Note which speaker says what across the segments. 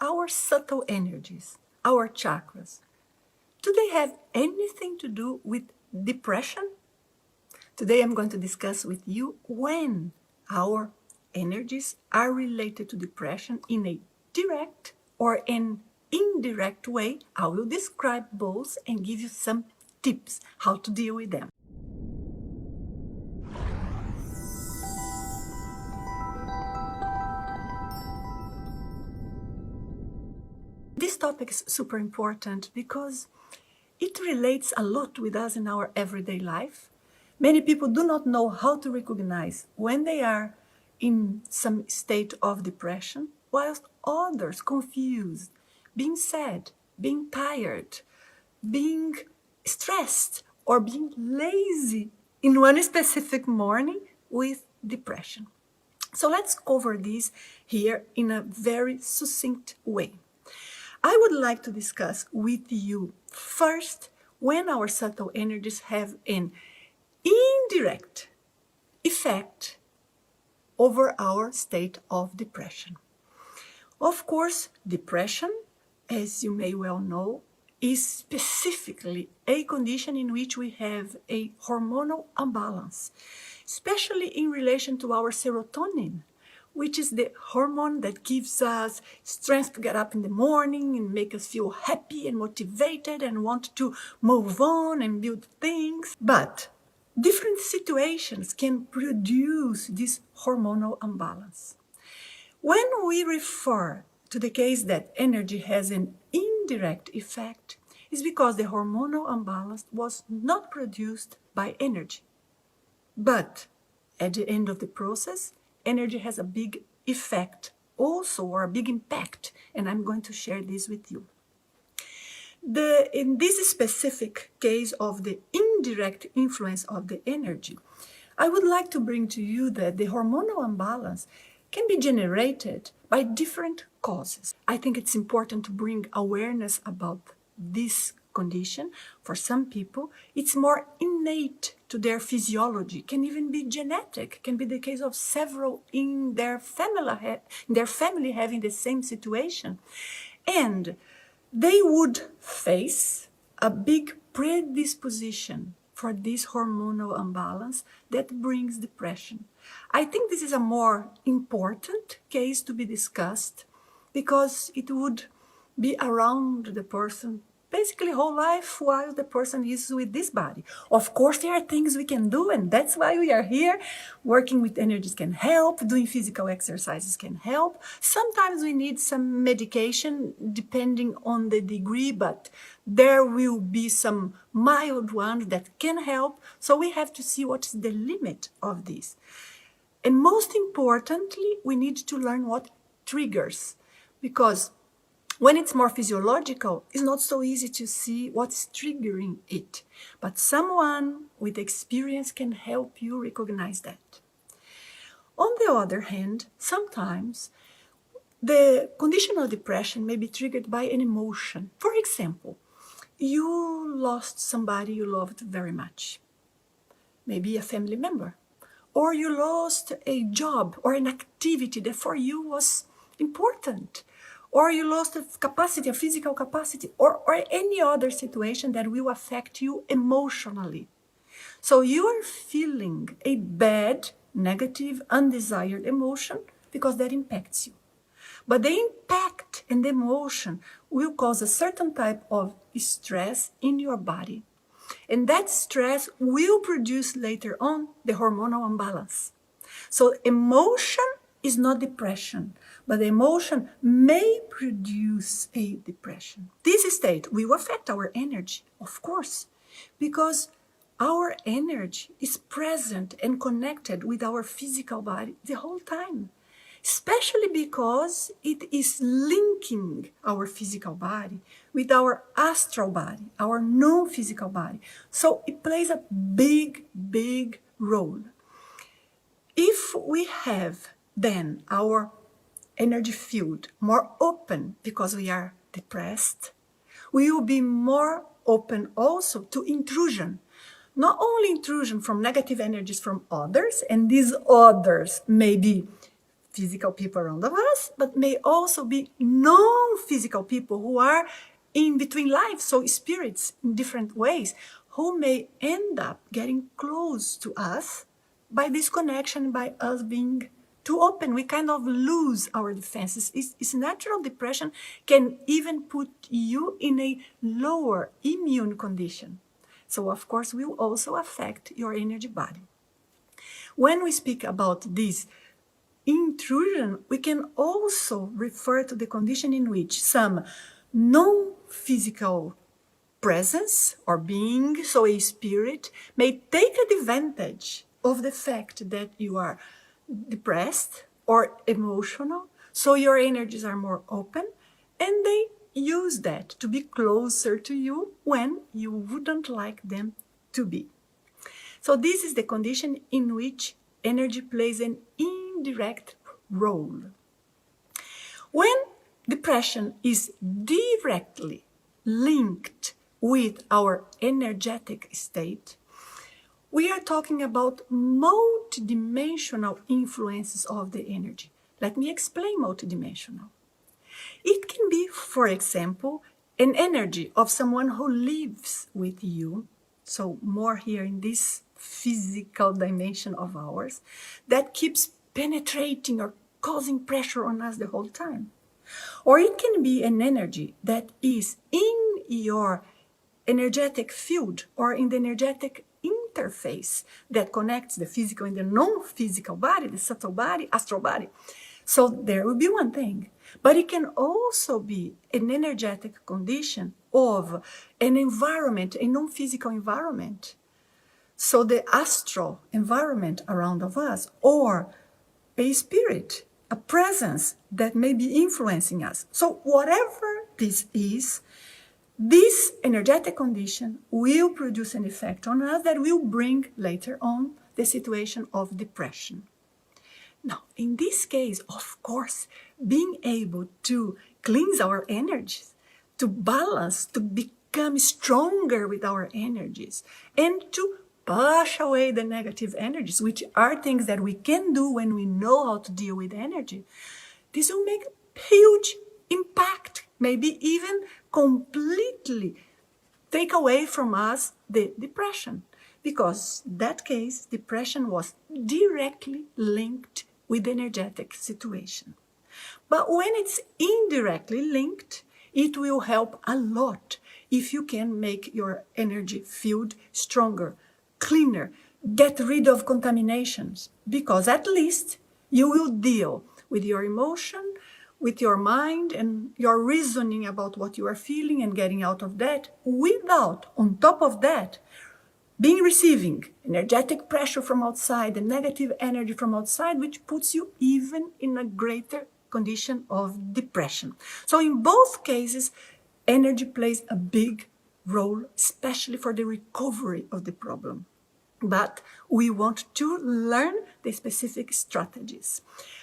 Speaker 1: our subtle energies, our chakras, do they have anything to do with depression? Today I'm going to discuss with you when our energies are related to depression in a direct or an indirect way. I will describe both and give you some tips how to deal with them. This topic is super important because it relates a lot with us in our everyday life. Many people do not know how to recognize when they are in some state of depression, whilst others confused, being sad, being tired, being stressed, or being lazy in one specific morning with depression. So let's cover this here in a very succinct way. I would like to discuss with you first when our subtle energies have an indirect effect over our state of depression. Of course, depression, as you may well know, is specifically a condition in which we have a hormonal imbalance, especially in relation to our serotonin, which is the hormone that gives us strength to get up in the morning and make us feel happy and motivated and want to move on and build things. But different situations can produce this hormonal imbalance. When we refer to the case that energy has an indirect effect, it's because the hormonal imbalance was not produced by energy. But at the end of the process, energy has a big effect also, or a big impact, and I'm going to share this with you. In this specific case of the indirect influence of the energy, I would like to bring to you that the hormonal imbalance can be generated by different causes. I think it's important to bring awareness about this condition. For some people, it's more innate to their physiology, can even be genetic, can be the case of several in their family having the same situation. And they would face a big predisposition for this hormonal imbalance that brings depression. I think this is a more important case to be discussed because it would be around the person basically whole life while the person is with this body. Of course, there are things we can do, and that's why we are here. Working with energies can help, doing physical exercises can help. Sometimes we need some medication depending on the degree, but there will be some mild ones that can help. So we have to see what's the limit of this. And most importantly, we need to learn what triggers, because when it's more physiological, it's not so easy to see what's triggering it. But someone with experience can help you recognize that. On the other hand, sometimes the condition of depression may be triggered by an emotion. For example, you lost somebody you loved very much, maybe a family member, or you lost a job or an activity that for you was important, or you lost a capacity, a physical capacity, or any other situation that will affect you emotionally. So you are feeling a bad, negative, undesired emotion because that impacts you. But the impact and the emotion will cause a certain type of stress in your body. And that stress will produce later on the hormonal imbalance. So emotion is not depression, but the emotion may produce a depression. This state will affect our energy, of course, because our energy is present and connected with our physical body the whole time, especially because it is linking our physical body with our astral body, our non-physical body. So it plays a big, big role. If we have then our energy field more open because we are depressed, we will be more open also to intrusion. Not only intrusion from negative energies from others, and these others may be physical people around us, but may also be non-physical people who are in between lives, so spirits in different ways, who may end up getting close to us by this connection, by us being too open. We kind of lose our defenses. It's natural depression can even put you in a lower immune condition. So of course will also affect your energy body. When we speak about this intrusion, we can also refer to the condition in which some non-physical presence or being, so a spirit, may take advantage of the fact that you are depressed or emotional, so your energies are more open, and they use that to be closer to you when you wouldn't like them to be. So this is the condition in which energy plays an indirect role. When depression is directly linked with our energetic state, we are talking about multidimensional influences of the energy. Let me explain multidimensional. It can be, for example, an energy of someone who lives with you, so more here in this physical dimension of ours, that keeps penetrating or causing pressure on us the whole time. Or it can be an energy that is in your energetic field or in the energetic interface that connects the physical and the non-physical body, the subtle body, astral body. So there will be one thing. But it can also be an energetic condition of an environment, a non-physical environment. So the astral environment around of us, or a spirit, a presence that may be influencing us. So whatever this is, this energetic condition will produce an effect on us that will bring later on the situation of depression. Now, in this case, of course, being able to cleanse our energies, to balance, to become stronger with our energies, and to push away the negative energies, which are things that we can do when we know how to deal with energy, this will make a huge impact, maybe even completely take away from us the depression. Because in that case, depression was directly linked with the energetic situation. But when it's indirectly linked, it will help a lot if you can make your energy field stronger, cleaner, get rid of contaminations, because at least you will deal with your emotion, with your mind and your reasoning about what you are feeling and getting out of that without, on top of that, being receiving energetic pressure from outside, the negative energy from outside, which puts you even in a greater condition of depression. So in both cases, energy plays a big role, especially for the recovery of the problem. But we want to learn the specific strategies.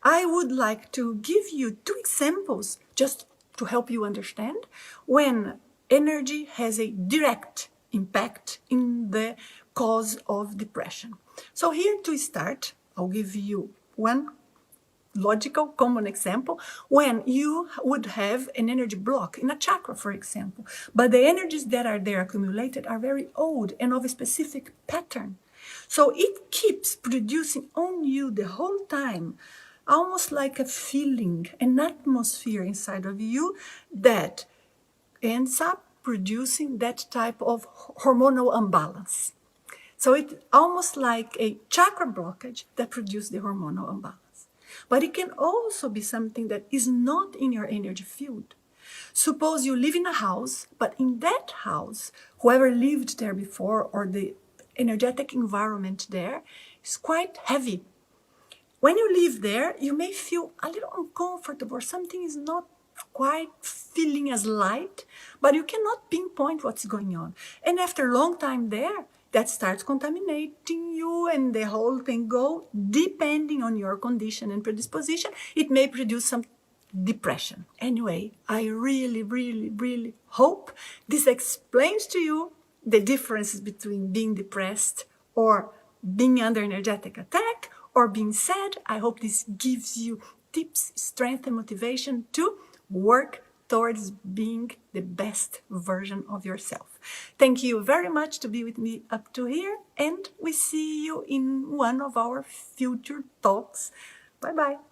Speaker 1: I would like to give you 2 examples just to help you understand when energy has a direct impact in the cause of depression. So here to start, I'll give you one logical common example when you would have an energy block in a chakra, for example, but the energies that are there accumulated are very old and of a specific pattern. So it keeps producing on you the whole time, almost like a feeling, an atmosphere inside of you that ends up producing that type of hormonal imbalance. So it's almost like a chakra blockage that produces the hormonal imbalance. But it can also be something that is not in your energy field. Suppose you live in a house, but in that house, whoever lived there before or the energetic environment there is quite heavy. When you live there, you may feel a little uncomfortable or something is not quite feeling as light, but you cannot pinpoint what's going on. And after a long time there, that starts contaminating you and the whole thing goes, depending on your condition and predisposition, it may produce some depression. Anyway, I really hope this explains to you the differences between being depressed or being under energetic attack or being sad. I hope this gives you tips, strength, and motivation to work towards being the best version of yourself. Thank you very much to be with me up to here, and we see you in one of our future talks. Bye-bye.